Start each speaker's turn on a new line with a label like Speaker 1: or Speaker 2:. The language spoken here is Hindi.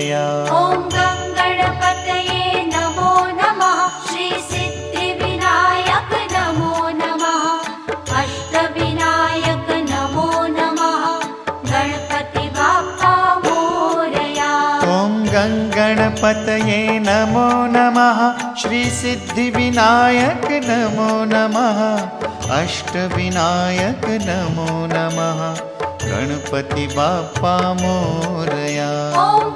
Speaker 1: मोरया।
Speaker 2: ॐ गणपतये नमो नमः। श्री सिद्धिविनायक नमो नमः। अष्टविनायक नमो नमः। गणपति बाप्पा मोरया।
Speaker 1: ॐ गणपतये नमो नमः। श्री सिद्धिविनायक नमो नमः। अष्टविनायक नमो नमः। गणपति बाप्पा मोरया।
Speaker 2: ॐ